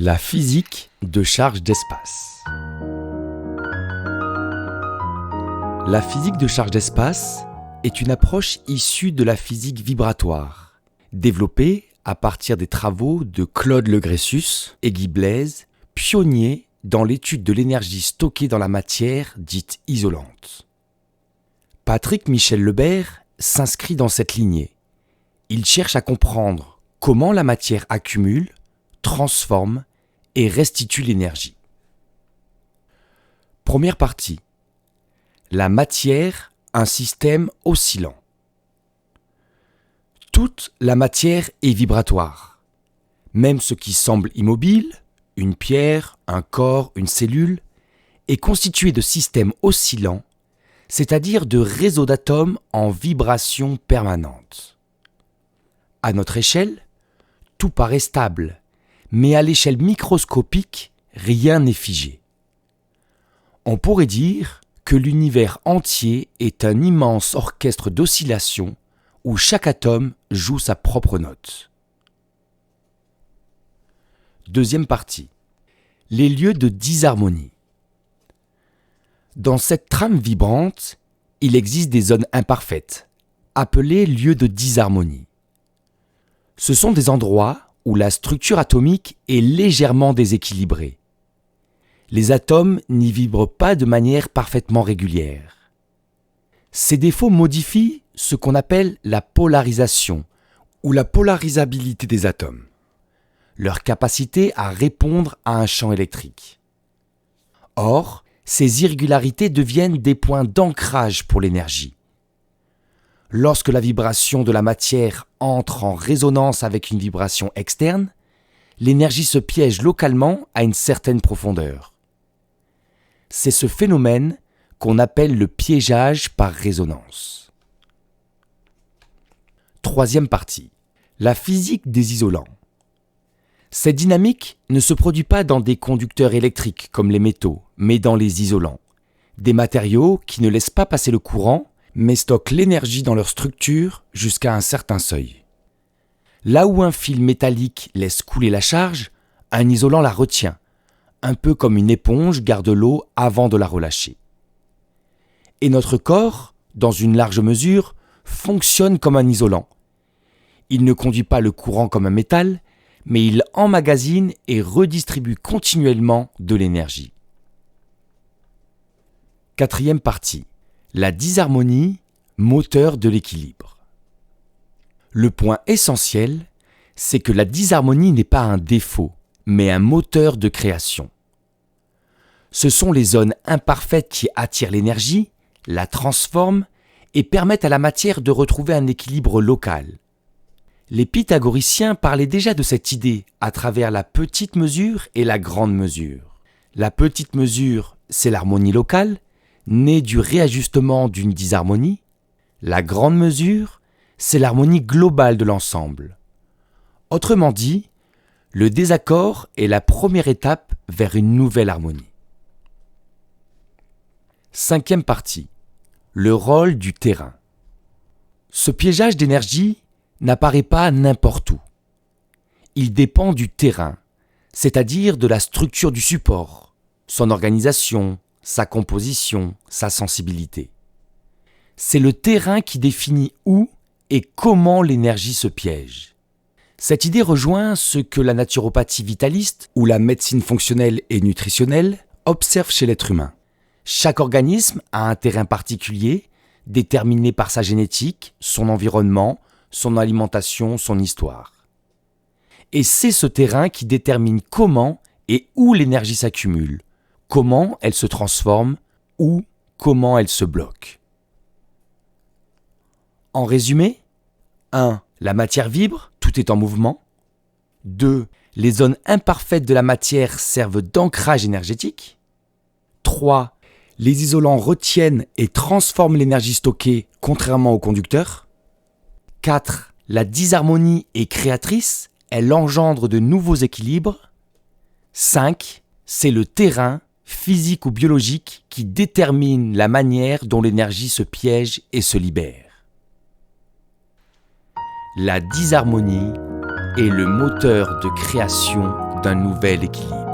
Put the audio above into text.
La physique de charge d'espace. La physique de charge d'espace est une approche issue de la physique vibratoire, développée à partir des travaux de Claude Legressus et Guy Blaise, pionniers dans l'étude de l'énergie stockée dans la matière dite isolante. Patrick Michel Lebert s'inscrit dans cette lignée. Il cherche à comprendre comment la matière accumule, transforme et restitue l'énergie. Première partie. La matière, un système oscillant. Toute la matière est vibratoire. Même ce qui semble immobile, une pierre, un corps, une cellule, est constitué de systèmes oscillants, c'est-à-dire de réseaux d'atomes en vibration permanente. À notre échelle, tout paraît stable, mais à l'échelle microscopique, rien n'est figé. On pourrait dire que l'univers entier est un immense orchestre d'oscillations où chaque atome joue sa propre note. Deuxième partie. Les lieux de disharmonie. Dans cette trame vibrante, il existe des zones imparfaites, appelées lieux de disharmonie. Ce sont des endroits où la structure atomique est légèrement déséquilibrée. Les atomes n'y vibrent pas de manière parfaitement régulière. Ces défauts modifient ce qu'on appelle la polarisation ou la polarisabilité des atomes, leur capacité à répondre à un champ électrique. Or, ces irrégularités deviennent des points d'ancrage pour l'énergie. Lorsque la vibration de la matière entre en résonance avec une vibration externe, l'énergie se piège localement à une certaine profondeur. C'est ce phénomène qu'on appelle le piégeage par résonance. Troisième partie. La physique des isolants. Cette dynamique ne se produit pas dans des conducteurs électriques comme les métaux, mais dans les isolants. Des matériaux qui ne laissent pas passer le courant, mais stockent l'énergie dans leur structure jusqu'à un certain seuil. Là où un fil métallique laisse couler la charge, un isolant la retient, un peu comme une éponge garde l'eau avant de la relâcher. Et notre corps, dans une large mesure, fonctionne comme un isolant. Il ne conduit pas le courant comme un métal, mais il emmagasine et redistribue continuellement de l'énergie. Quatrième partie. La disharmonie, moteur de l'équilibre. Le point essentiel, c'est que la disharmonie n'est pas un défaut, mais un moteur de création. Ce sont les zones imparfaites qui attirent l'énergie, la transforment et permettent à la matière de retrouver un équilibre local. Les pythagoriciens parlaient déjà de cette idée à travers la petite mesure et la grande mesure. La petite mesure, c'est l'harmonie locale, née du réajustement d'une disharmonie. La grande mesure, c'est l'harmonie globale de l'ensemble. Autrement dit, le désaccord est la première étape vers une nouvelle harmonie. Cinquième partie. Le rôle du terrain. Ce piégeage d'énergie n'apparaît pas n'importe où. Il dépend du terrain, c'est-à-dire de la structure du support, son organisation, sa composition, sa sensibilité. C'est le terrain qui définit où et comment l'énergie se piège. Cette idée rejoint ce que la naturopathie vitaliste ou la médecine fonctionnelle et nutritionnelle observe chez l'être humain. Chaque organisme a un terrain particulier, déterminé par sa génétique, son environnement, son alimentation, son histoire. Et c'est ce terrain qui détermine comment et où l'énergie s'accumule, comment elle se transforme ou comment elle se bloque. En résumé, 1. La matière vibre, tout est en mouvement. 2. Les zones imparfaites de la matière servent d'ancrage énergétique. 3. Les isolants retiennent et transforment l'énergie stockée, contrairement aux conducteurs. 4. La disharmonie est créatrice, elle engendre de nouveaux équilibres. 5. C'est le terrain, physique ou biologique, qui détermine la manière dont l'énergie se piège et se libère. La disharmonie est le moteur de création d'un nouvel équilibre.